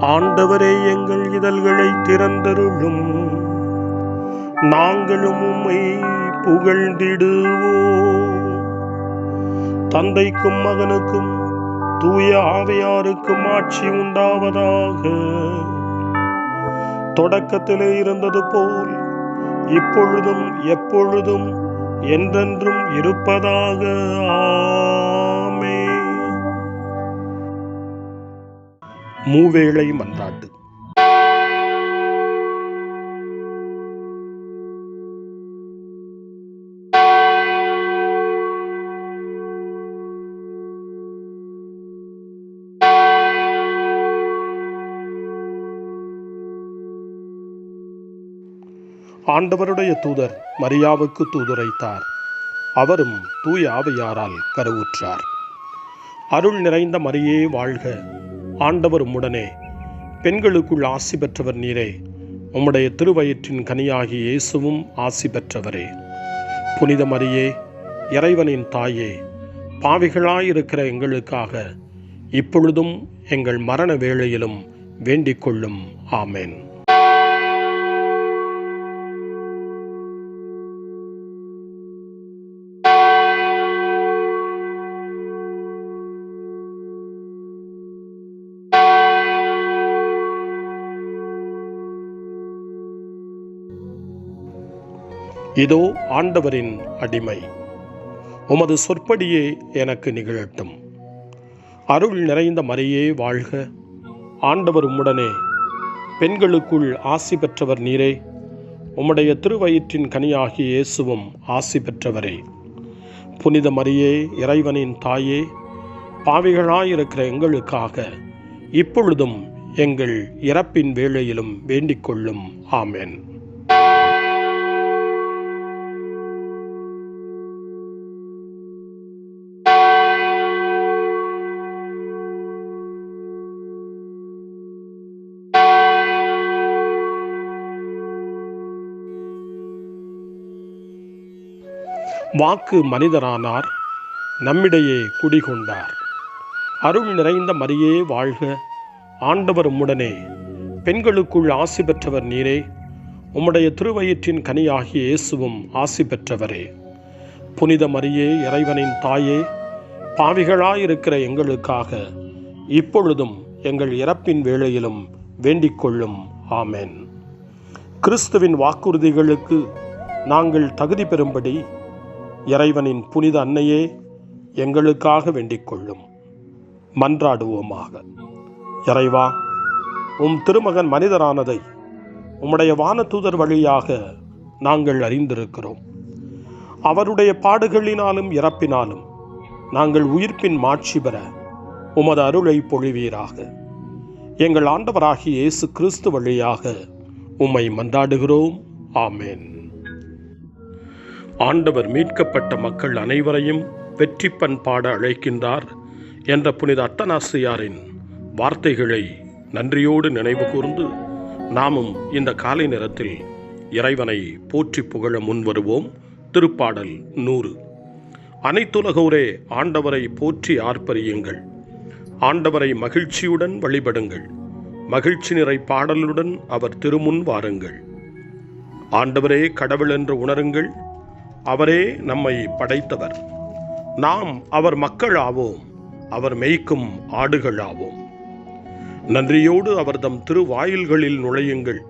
ஆண்டவரே, எங்கள் இதழ்களை திறந்தருளும், நாங்களும் உம்மை புகழ்ந்திடுவோம். தந்தைக்கும் மகனுக்கும் தூய ஆவியாருக்கும் ஆட்சி உண்டாவதாக. தொடக்கத்திலே இருந்தது போல் இப்பொழுதும் எப்பொழுதும் என்றென்றும் இருப்பதாக. ஆமென். மூவேளை மன்றாட்டு. ஆண்டவருடைய தூதர் மரியாவுக்கு தூதுரைத்தார். அவரும் தூய ஆவியாரால் கருவுற்றார். அருள் நிறைந்த மரியே வாழ்க, ஆண்டவர் உம்முடனே, பெண்களுக்குள் ஆசி பெற்றவர் நீரே. உம்முடைய திருவயிற்றின் கனியாகிய இயேசுவும் ஆசி பெற்றவரே. புனித மரியே, இறைவனின் தாயே, பாவிகளாயிருக்கிற எங்களுக்காக இப்பொழுதும் எங்கள் மரண வேளையிலும் வேண்டிக் கொள்ளும். ஆமென். இதோ ஆண்டவரின் அடிமை, உமது சொற்படியே எனக்கு நிகழட்டும். அருள் நிறைந்த மரியே வாழ்க, ஆண்டவர் உம்முடனே, பெண்களுக்குள் ஆசி பெற்றவர் நீரே. உம்முடைய திருவயிற்றின் கனியாகிய இயேசுவும் ஆசி பெற்றவரே. புனித மரியே, இறைவனின் தாயே, பாவிகளாயிருக்கிற எங்களுக்காக இப்பொழுதும் எங்கள் இறப்பின் வேளையிலும் வேண்டிக் கொள்ளும். ஆமென். வாக்கு மனிதரானார், நம்மிடையே குடிகொண்டார். அருள் நிறைந்த மரியே வாழ்க, ஆண்டவர் உம்முடனே, பெண்களுக்குள் ஆசி பெற்றவர் நீரே. உம்முடைய திருவயிற்றின் கனியாகிய இயேசுவும் ஆசி பெற்றவரே. புனித மரியே, இறைவனின் தாயே, பாவிகளாயிருக்கிற எங்களுக்காக இப்பொழுதும் எங்கள் இறப்பின் வேளையிலும் வேண்டிக் கொள்ளும். ஆமென். கிறிஸ்துவின் வாக்குறுதிகளுக்கு நாங்கள் தகுதி பெறும்படி இறைவனின் புனித அன்னையே, எங்களுக்காக வேண்டிக் கொள்ளும். மன்றாடுவோமாக. இறைவா, உம் திருமகன் மனிதரானதை உம்முடைய வானதூதர் வழியாக நாங்கள் அறிந்திருக்கிறோம். அவருடைய பாடுகளினாலும் இறப்பினாலும் நாங்கள் உயிர்ப்பின் மாட்சி பெற உமது அருளை பொழிவீராக. எங்கள் ஆண்டவராகிய இயேசு கிறிஸ்து வழியாக உம்மை மன்றாடுகிறோம். ஆமென். ஆண்டவர் மீட்கப்பட்ட மக்கள் அனைவரையும் வெற்றி பண்பாட அழைக்கின்றார் என்ற புனித அத்தனாசியாரின் வார்த்தைகளை நன்றியோடு நினைவு கூர்ந்து நாமும் இந்த காலை நேரத்தில் இறைவனை போற்றி புகழ முன்வருவோம். திருப்பாடல் 100. அனைத்துலகோரே ஆண்டவரை போற்றி ஆர்ப்பரியுங்கள். ஆண்டவரை மகிழ்ச்சியுடன் வழிபடுங்கள். மகிழ்ச்சி நிறை பாடலுடன் அவர் திருமுன் வாருங்கள். ஆண்டவரே கடவுள் என்று உணருங்கள். அவரே நம்மை படைத்தவர். நாம் அவர் மக்கள் ஆவோம். அவர் மேய்க்கும் ஆடுகள் ஆவோம். நன்றியோடு அவர் தம் திருவாயில்களில் நுழையுங்கள்.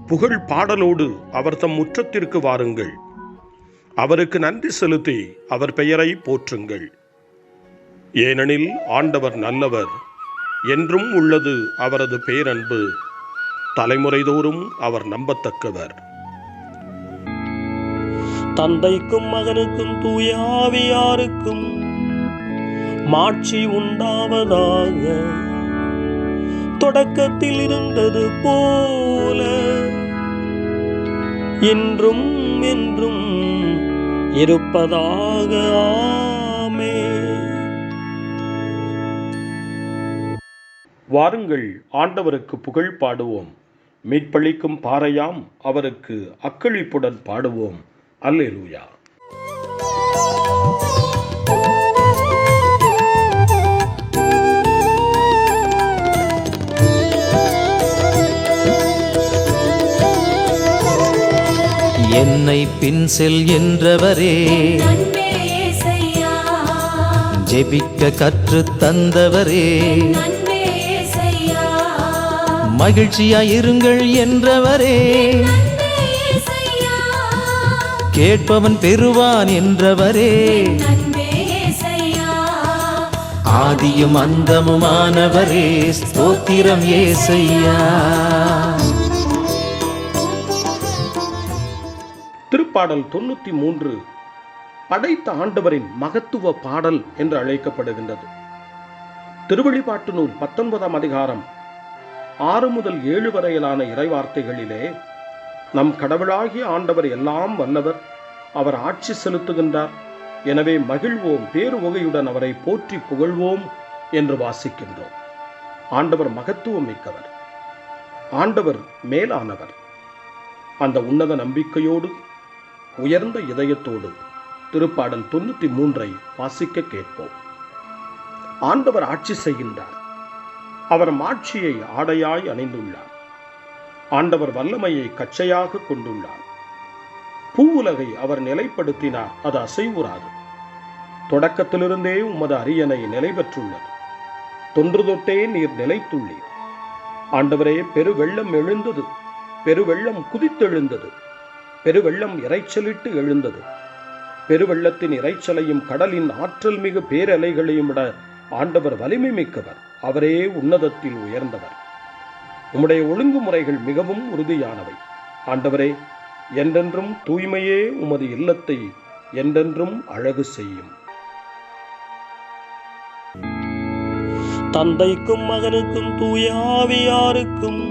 புகழ் பாடலோடு அவர் தம் முற்றத்திற்கு வாருங்கள். அவருக்கு நன்றி செலுத்தி அவர் பெயரை போற்றுங்கள். ஏனெனில் ஆண்டவர் நல்லவர், என்றும் உள்ளது அவரது பேரன்பு. தலைமுறைதோறும் அவர் நம்பத்தக்கவர். தந்தைக்கும் மகனுக்கும் தூய ஆவியாருக்கும் மாட்சி உண்டாவதாக. தொடக்கத்தில் இருந்தது போல இன்றும் என்றும் இருப்பதாக. ஆமென். வாருங்கள், ஆண்டவருக்கு புகழ் பாடுவோம். மீட்பளிக்கும் பாறையாம் அவருக்கு அக்களிப்புடன் பாடுவோம். அல்லேலூயா. என்னை பின் செல் என்றவரே, ஜெபிக்க கற்று தந்தவரே, மகிழ்ச்சியாயிருங்கள் என்றவரே, கேட்பவன் பெறுவான் என்றவரே, ஆதியும் அந்தமுமானவரே, ஸ்தோத்திரம் ஏசையா. திருப்பாடல் 93 படைத்த ஆண்டவரின் மகத்துவ பாடல் என்று அழைக்கப்படுகின்றது. திருவெளிப்பாட்டு நூல் 19ஆம் அதிகாரம் 6 முதல் 7 வரையிலான இறைவார்த்தைகளிலே நம் கடவுளாகிய ஆண்டவர் எல்லாம் வல்லவர், அவர் ஆட்சி செலுத்துகின்றார், எனவே மகிழ்வோம், பேருவகையுடன் அவரை போற்றி புகழ்வோம் என்று வாசிக்கின்றோம். ஆண்டவர் மகத்துவம் மிக்கவர், ஆண்டவர் மேலானவர். அந்த உன்னத நம்பிக்கையோடு உயர்ந்த இதயத்தோடு திருப்பாடல் 93 வாசிக்க கேட்போம். ஆண்டவர் ஆட்சி செய்கின்றார், அவர் மாட்சியை ஆடையாய் அணிந்துள்ளார். ஆண்டவர் வல்லமையை கச்சையாக கொண்டுள்ளார். பூவுலகை அவர் நிலைப்படுத்தினார், அது அசைவுறாது. தொடக்கத்திலிருந்தே உமது அரியணை நிலை பெற்றுள்ளது, தொன்று தொட்டே நீர் நிலைத்துள்ளீர். ஆண்டவரே, பெருவெள்ளம் எழுந்தது, பெருவெள்ளம் குதித்தெழுந்தது, பெருவெள்ளம் இரைச்சலிட்டு எழுந்தது. பெருவெள்ளத்தின் இரைச்சலையும் கடலின் ஆற்றல் மிகு பேரலைகளையும் விட ஆண்டவர் வலிமை மிக்கவர், அவரே உன்னதத்தில் உயர்ந்தவர். உம்முடைய ஒழுங்குமுறைகள் மிகவும் உறுதியானவை. ஆண்டவரே, என்றென்றும் தூய்மையே உமது இல்லத்தை என்றென்றும் அழகு செய்யும். தந்தைக்கும் மகனுக்கும் தூய ஆவியாருக்கும்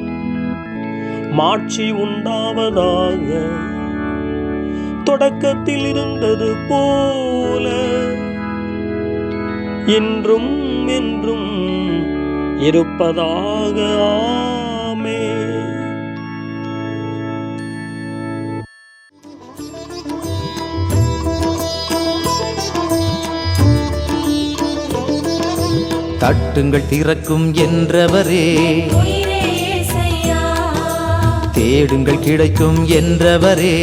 மாட்சி உண்டாவதாக, தொடக்கத்தில் இருந்தது போல இன்றும் என்றும் இருப்பதாக. ஆமென். தட்டுங்கள் திறக்கும் என்றவரே, தேடுங்கள் கிடைக்கும் என்றவரே,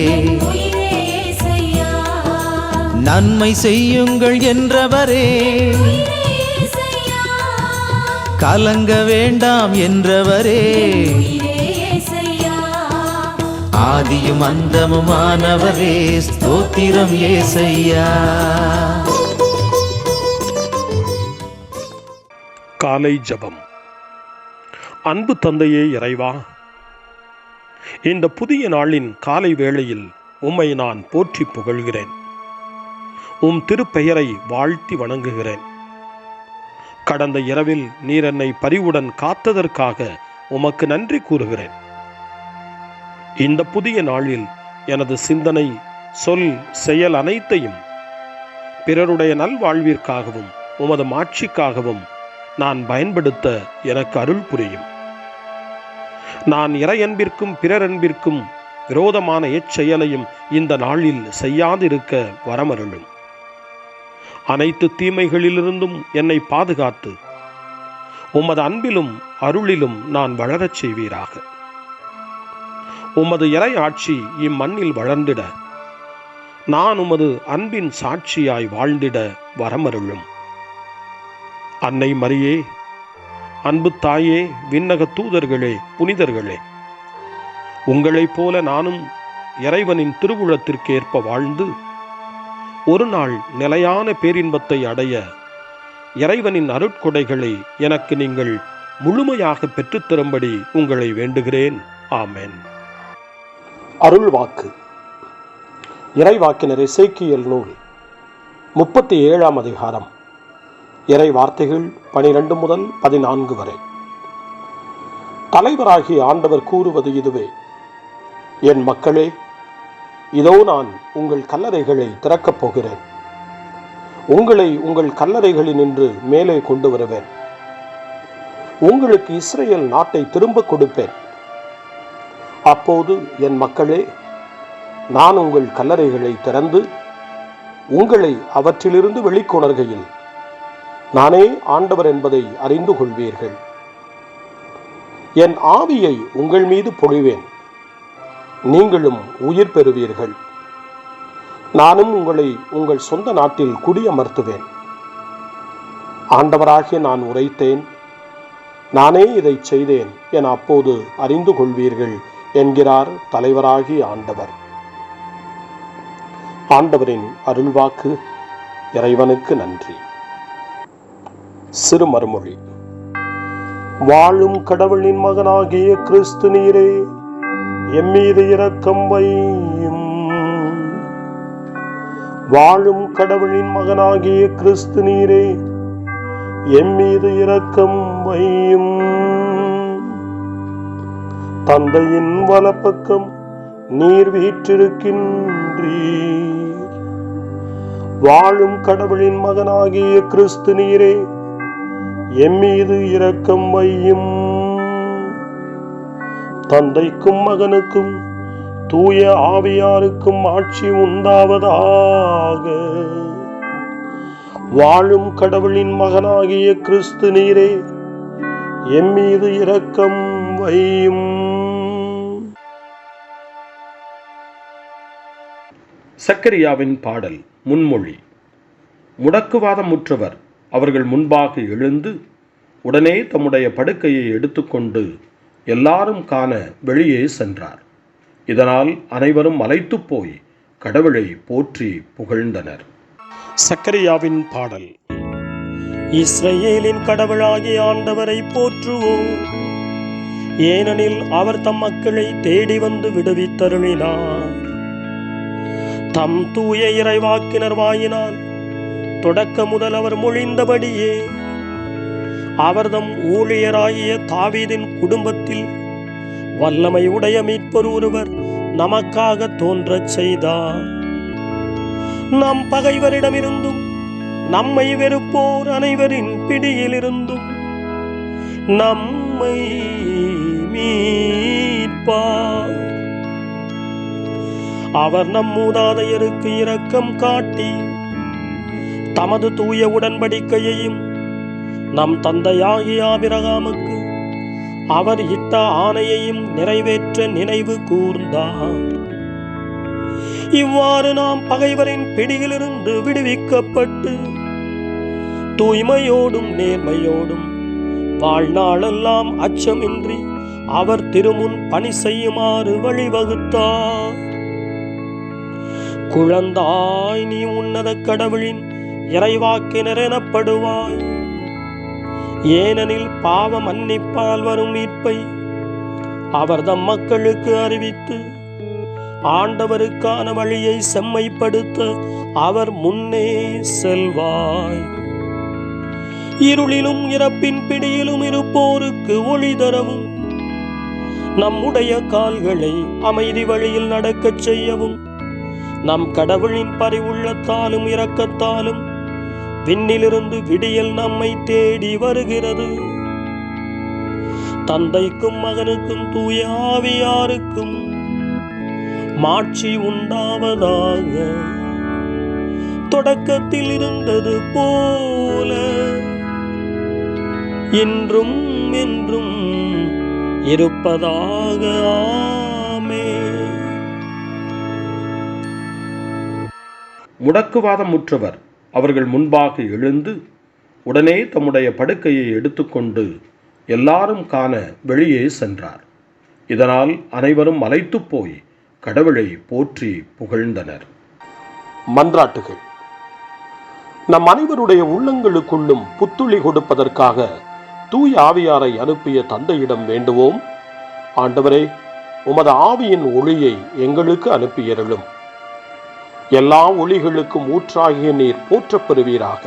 நன்மை செய்யுங்கள் என்றவரே, கலங்க வேண்டாம் என்றவரே, ஆதியும் அந்தமுமானவரே, ஸ்தோத்திரம் ஏசையா. காலை ஜெபம். அன்பு தந்தையே இறைவா, இந்த புதிய நாளின் காலை வேளையில் உம்மை நான் போற்றி புகழ்கிறேன். உம் திருப்பெயரை வாழ்த்தி வணங்குகிறேன். கடந்த இரவில் நீர் என்னை பரிவுடன் காத்ததற்காக உமக்கு நன்றி கூறுகிறேன். இந்த புதிய நாளில் எனது சிந்தனை, சொல், செயல் அனைத்தையும் பிறருடைய நல்வாழ்விற்காகவும் உமது மாட்சிக்காகவும் நான் பயன்படுத்த எனக்கு அருள் புரியும். நான் இறையன்பிற்கும் பிறரன்பிற்கும் விரோதமான எச்செயலையும் இந்த நாளில் செய்யாதிருக்க வரமருளும். அனைத்து தீமைகளிலிருந்தும் என்னை பாதுகாத்து உமது அன்பிலும் அருளிலும் நான் வளரச் செய்வீராக. உமது இறை ஆட்சி இம்மண்ணில் வளர்ந்திட, நான் உமது அன்பின் சாட்சியாய் வாழ்ந்திட வரமருளும். அன்னை மரியே, அன்பு தாயே, விண்ணக தூதர்களே, புனிதர்களே, உங்களைப் போல நானும் இறைவனின் திருவுளத்திற்கு ஏற்ப வாழ்ந்து ஒரு நாள் நிலையான பேரின்பத்தை அடைய இறைவனின் அருட்கொடைகளை எனக்கு நீங்கள் முழுமையாக பெற்றுத்தரும்படி உங்களை வேண்டுகிறேன். ஆமென். அருள் வாக்கு. இறைவாக்கினர் எசேக்கியேல் நூல் 37ஆம் அதிகாரம், இறை வார்த்தைகள் 12 முதல் 14 வரை. தலைவராகிய ஆண்டவர் கூறுவது இதுவே: என் மக்களே, இதோ நான் உங்கள் கல்லறைகளை திறக்கப் போகிறேன். உங்களை உங்கள் கல்லறைகளினின்று மேலே கொண்டு வருவேன். உங்களுக்கு இஸ்ரேல் நாட்டை திரும்ப கொடுப்பேன். அப்போது என் மக்களே, நான் உங்கள் கல்லறைகளை திறந்து உங்களை அவற்றிலிருந்து வெளிக்கொணர்கையில் நானே ஆண்டவர் என்பதை அறிந்து கொள்வீர்கள். என் ஆவியை உங்கள் மீது பொழிவேன். நீங்களும் உயிர் பெறுவீர்கள். நானும் உங்களை உங்கள் சொந்த நாட்டில் குடியமர்த்துவேன். ஆண்டவராகிய நான் உரைத்தேன், நானே இதை செய்தேன் என அப்போது அறிந்து கொள்வீர்கள் என்கிறார் தலைவராகிய ஆண்டவர். ஆண்டவரின் அருள்வாக்கு. இறைவனுக்கு நன்றி. சிறு மறுமொழி. வாழும் கடவுளின் மகனாகிய கிறிஸ்து நீரே, எம்மீது இரக்கம் வையும். வாழும் கடவுளின் மகனாகிய கிறிஸ்து நீரே, எம்மீது இரக்கம் வையும். தந்தையின் வலப்பக்கம் நீர் வீற்றிருக்கின்றீர். வாழும் கடவுளின் மகனாகிய கிறிஸ்து நீரே, எம்மீது இரக்கம் வையும். தந்தைக்கும் மகனுக்கும் தூய ஆவியாருக்கும் ஆட்சி உண்டாவதாக. வாழும் கடவுளின் மகனாகிய கிறிஸ்து நீரே, எம்மீது இரக்கம் வையும். சக்கரியாவின் பாடல் முன்மொழி. முடக்குவாதமுற்றவர் அவர்கள் முன்பாக எழுந்து உடனே தம்முடைய படுக்கையை எடுத்துக்கொண்டு எல்லாரும் காண வெளியே சென்றார். இதனால் அனைவரும் மலைத்துப் போய் கடவுளை போற்றி புகழ்ந்தனர். சக்கரியாவின் பாடல். இஸ்ரவேலின் கடவுளாகிய ஆண்டவரை போற்றுவோம். ஏனெனில் அவர் தம் மக்களை தேடி வந்து விடுவித்தருளினார். தம் தூய இறைவாக்கினர் வாயினால் தொடக்க முதல் அவர் மொழிந்தபடியே அவர்தம் ஊழியராகிய தாவீதின் குடும்பத்தில் வல்லமை உடைய மீட்பர் ஒருவர் நமக்காக தோன்றச் செய்தார். நம் பகைவரிடமிருந்தும் நம்மை வெறுப்போர் அனைவரின் பிடியிலிருந்தும் நம்மை மீட்பார். அவர் நம் மூதாதையருக்கு இரக்கம் காட்டி தமது தூய உடன்படிக்கையையும் நம் தந்தையாகிய ஆபிரகாமுக்கு அவர் இட்ட ஆணையையும் நிறைவேற்ற நினைவு கூர்ந்தார். இவ்வாறு நாம் பகைவரின் பிடியிலிருந்து விடுவிக்கப்பட்டு தூய்மையோடும் நேர்மையோடும் வாழ்நாளெல்லாம் அச்சமின்றி அவர் திருமுன் பணி செய்யுமாறு வழிவகுத்தார். குழந்தாய், நீ உன்னத கடவுளின் இறைவாக்கினர் எனப்படுவாய். ஏனெனில் பாவ மன்னிப்பால் வரும் மீட்பை அவர் தம் மக்களுக்கு அறிவித்து ஆண்டவருக்கான வழியை செம்மைப்படுத்த அவர் முன்னே செல்வாய். இருளிலும் இறப்பின் பிடியிலும் இருப்போருக்கு ஒளி தரவும் நம்முடைய கால்களை அமைதி வழியில் நடக்கச் செய்யவும் நம் கடவுளின் பரிவுள்ளத்தாலும் இரக்கத்தாலும் விண்ணிலிருந்து விடியல் நம்மை தேடி வருகிறது. தந்தைக்கும் மகனுக்கும் தூய ஆவியாருக்கும் மாட்சி உண்டாவதாக. தொடக்கத்தில் இருந்தது போல இன்றும் என்றும் இருப்பதாக. ஆமென். முடக்குவாதமுற்றவர் அவர்கள் முன்பாக எழுந்து உடனே தம்முடைய படுக்கையை எடுத்துக்கொண்டு எல்லாரும் காண வெளியே சென்றார். இதனால் அனைவரும் மலைத்துப் போய் கடவுளை போற்றி புகழ்ந்தனர். மன்றாட்டுகள். நம் அனைவருடைய உள்ளங்களுக்குள்ளும் புத்துளி கொடுப்பதற்காக தூய ஆவியாரை அனுப்பிய தந்தையிடம் வேண்டுவோம். ஆண்டவரே, உமது ஆவியின் ஒளியை எங்களுக்கு அனுப்பியருளும். எல்லா ஒளிகளுக்கும் ஊற்றாகிய நீர் போற்றப் பெறுவீராக.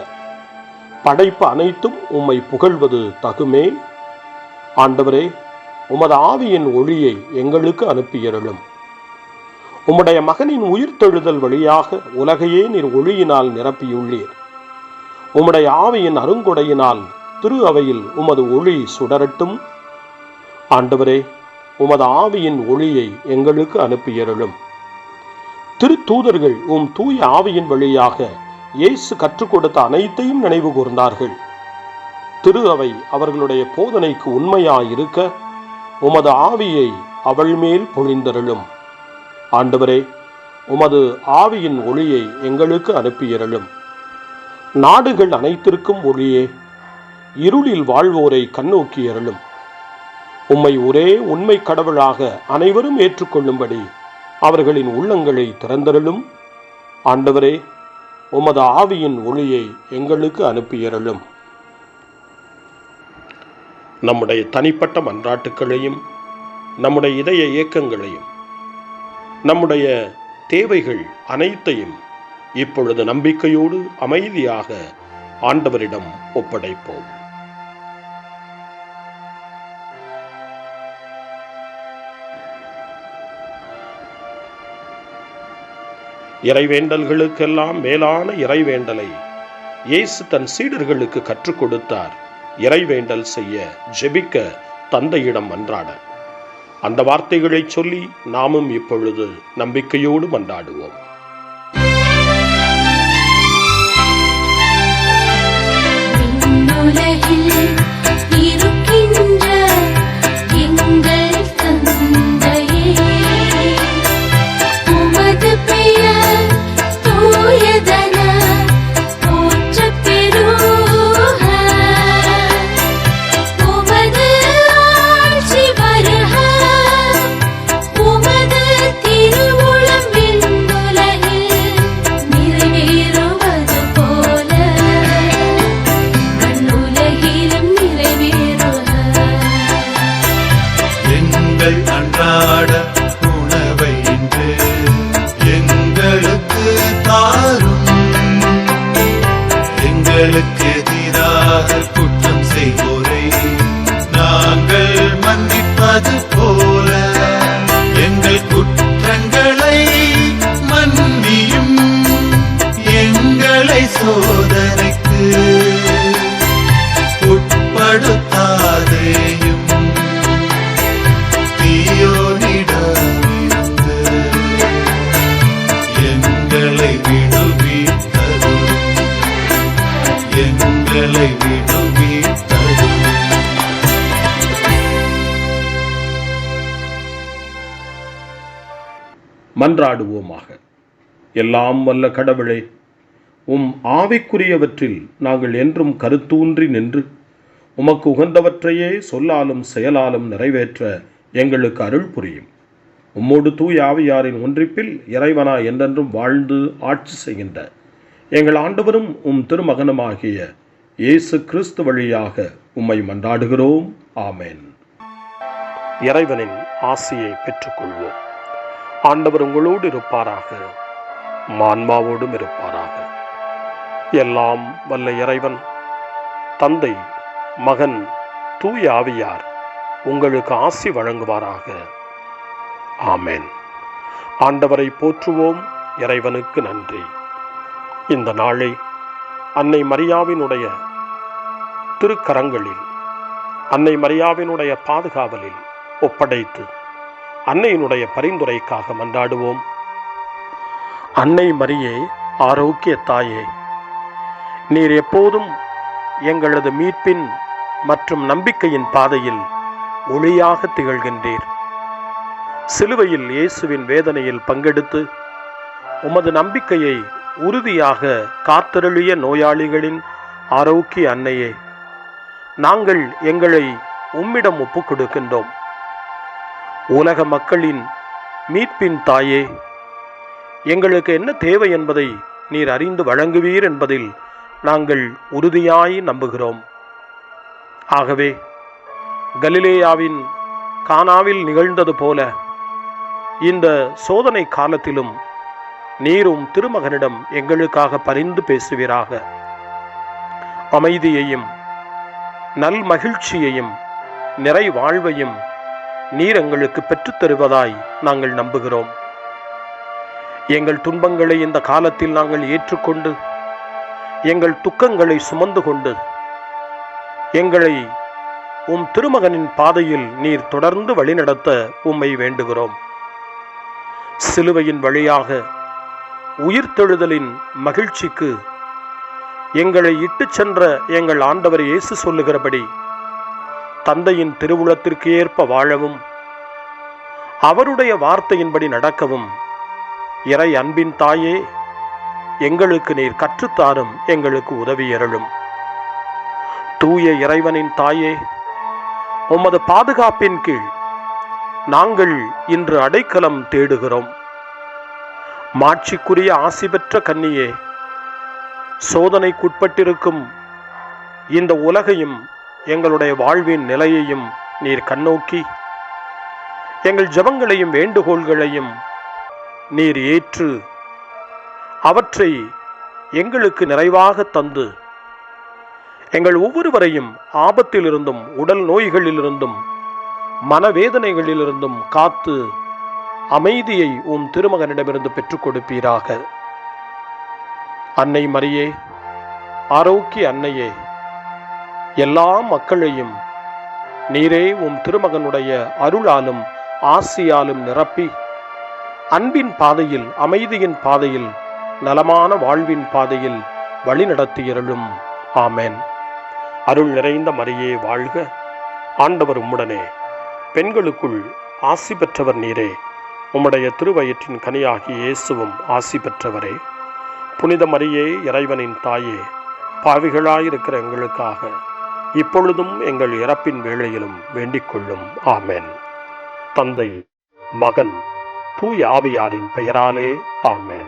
படைப்பு அனைத்தும் உம்மை புகழ்வது தகுமே. ஆண்டவரே, உமது ஆவியின் ஒளியை எங்களுக்கு அனுப்பியருளும். உம்முடைய மகனின் உயிர்த்தெழுதல் வழியாக உலகையே நீர் ஒளியினால் நிரப்பியுள்ளீர். உம்முடைய ஆவியின் அருங்கொடையினால் திரு அவையில் உமது ஒளி சுடரட்டும். ஆண்டவரே, உமது ஆவியின் ஒளியை எங்களுக்கு அனுப்பியருளும். திருத்தூதர்கள் உம் தூய ஆவியின் வழியாக இயேசு கற்றுக் கொடுத்த அனைத்தையும் நினைவு கூர்ந்தார்கள். திரு அவை அவர்களுடைய போதனைக்கு உண்மையாயிருக்க உமது ஆவியை அவள் மேல் பொழிந்தருளும். ஆண்டவரே, உமது ஆவியின் ஒளியை எங்களுக்கு அனுப்பியருளும். நாடுகள் அனைத்திற்கும் ஒளியே, இருளில் வாழ்வோரை கண்ணோக்கியருளும். உம்மை ஒரே உண்மை கடவுளாக அனைவரும் ஏற்றுக்கொள்ளும்படி அவர்களின் உள்ளங்களை திறந்தருளும். ஆண்டவரே, உமது ஆவியின் ஒளியை எங்களுக்கு அனுப்பியருளும். நம்முடைய தனிப்பட்ட மன்றாட்டுக்களையும் நம்முடைய இதய இயக்கங்களையும் நம்முடைய தேவைகள் அனைத்தையும் இப்பொழுது நம்பிக்கையோடு அமைதியாக ஆண்டவரிடம் ஒப்படைப்போம். இறைவேண்டல்களுக்கெல்லாம் மேலான இறைவேண்டலை இயேசு தன் சீடர்களுக்கு கற்றுக் கொடுத்தார். இறைவேண்டல் செய்ய, ஜெபிக்க, தந்தையிடம் மன்றாட. அந்த வார்த்தைகளை சொல்லி நாமும் இப்பொழுது நம்பிக்கையோடு மன்றாடுவோம். அன்றாட உணவை இன்று எங்களுக்கு தாரும். எங்களுக்கு எதிராக குற்றம் செய்வோரை நாங்கள் மன்னிப்பது போல எங்கள் குற்றங்களை மன்னியும். எங்களை சோதனைக்கு உட்படுத்தாதேயும். எங்களை விடுவித்தரும். எங்களை விடுவித்தரும். மன்றாடுவோமாக. எல்லாம் வல்ல கடவுளே, உம் ஆவிக்குரியவற்றில் நாங்கள் என்றும் கருத்தூன்றி நின்று உமக்கு உகந்தவற்றையே சொல்லாலும் செயலாலும் நிறைவேற்ற எங்களுக்கு அருள் புரியும். உம்மோடு தூய ஆவியாரின் ஒன்றிப்பில் இறைவனா என்றென்றும் வாழ்ந்து ஆட்சி செய்கின்ற எங்கள் ஆண்டவரும் உம் திருமகனுமாகிய இயேசு கிறிஸ்து வழியாக உம்மை மன்றாடுகிறோம். ஆமென். இறைவனின் ஆசியை பெற்றுக்கொள்வோம். ஆண்டவர் உங்களோடு இருப்பாராக, ஆன்மாவோடும் இருப்பாராக. எல்லாம் வல்ல இறைவன் தந்தை, மகன், தூய ஆவியார் உங்களுக்கு ஆசி வழங்குவாராக. ஆமென். ஆண்டவரை போற்றுவோம். இறைவனுக்கு நன்றி. இந்த நாளை அன்னை மரியாவினுடைய திருக்கரங்களில், அன்னை மரியாவினுடைய பாதுகாவலில் ஒப்படைத்து அன்னையினுடைய பரிந்துரைக்காக மன்றாடுவோம். அன்னை மரியே, ஆரோக்கிய தாயே, நீர் எப்போதும் எங்களது மீட்பின் மற்றும் நம்பிக்கையின் பாதையில் ஒளியாக திகழ்கின்றீர். சிலுவையில் இயேசுவின் வேதனையில் பங்கெடுத்து உமது நம்பிக்கையை உறுதியாக காத்தருளிய நோயாளிகளின் ஆரோக்கிய அன்னையே, நாங்கள் எங்களை உம்மிடம் ஒப்புக் கொடுக்கின்றோம். உலக மக்களின் மீட்பின் தாயே, எங்களுக்கு என்ன தேவை என்பதை நீர் அறிந்து வழங்குவீர் என்பதில் நாங்கள் உறுதியாய் நம்புகிறோம். ஆகவே கலிலேயாவின் கானாவில் நிகழ்ந்தது போல இந்த சோதனை காலத்திலும் நீரும் திருமகனிடம் எங்களுக்காக பரிந்து பேசுவீராக. அமைதியையும் நல் மகிழ்ச்சியையும் நிறை வாழ்வையும் நீர் எங்களுக்கு பெற்றுத் தருவதாய் நாங்கள் நம்புகிறோம். எங்கள் துன்பங்களை இந்த காலத்தில் நாங்கள் ஏற்றுக்கொண்டு எங்கள் துக்கங்களை சுமந்து கொண்டு எங்களை உம் திருமகனின் பாதையில் நீர் தொடர்ந்து வழிநடத்த உம்மை வேண்டுகிறோம். சிலுவையின் வழியாக உயிர்த்தெழுதலின் மகிழ்ச்சிக்கு எங்களை இட்டுச் சென்ற எங்கள் ஆண்டவர் இயேசு சொல்லுகிறபடி தந்தையின் திருவுளத்திற்கு ஏற்ப வாழவும் அவருடைய வார்த்தையின்படி நடக்கவும் இறை அன்பின் தாயே, எங்களுக்கு நீர் கற்றுத்தாரும், எங்களுக்கு உதவி அருளும். தூய இறைவனின் தாயே, உமது பாதுகாப்பின் கீழ் நாங்கள் இன்று அடைக்கலம் தேடுகிறோம். மாட்சிக்குரிய ஆசி பெற்ற கன்னியே, சோதனைக்குட்பட்டிருக்கும் இந்த உலகையும் எங்களுடைய வாழ்வின் நிலையையும் நீர் கண்ணோக்கி எங்கள் ஜெபங்களையும் வேண்டுகோள்களையும் நீர் ஏற்று அவற்றை எங்களுக்கு நிறைவாக தந்து எங்கள் ஒவ்வொருவரையும் ஆபத்திலிருந்தும் உடல் நோய்களிலிருந்தும் மனவேதனைகளிலிருந்தும் காத்து அமைதியை உம் திருமகனிடமிருந்து பெற்றுக் கொடுப்பீராக. அன்னை மரியே, ஆரோக்கிய அன்னையே, எல்லா மக்களையும் நீரே உம் திருமகனுடைய அருளாலும் ஆசியாலும் நிரப்பி அன்பின் பாதையில், அமைதியின் பாதையில், நலமான வாழ்வின் பாதையில் வழிநடத்தியருளும். ஆமென். அருள் நிறைந்த மரியே வாழ்க, ஆண்டவர் உம்முடனே, பெண்களுக்குள் ஆசி பெற்றவர் நீரே, உம்முடைய திருவயிற்றின் கனியாகிய இயேசுவும் ஆசி பெற்றவரே. புனித மரியே, இறைவனின் தாயே, பாவிகளாயிருக்கிற எங்களுக்காக இப்பொழுதும் எங்கள் இறப்பின் வேளையிலும் வேண்டிக் கொள்ளும். ஆமென். தந்தை, மகன், தூய ஆவியாரின் பெயராலே ஆமென்.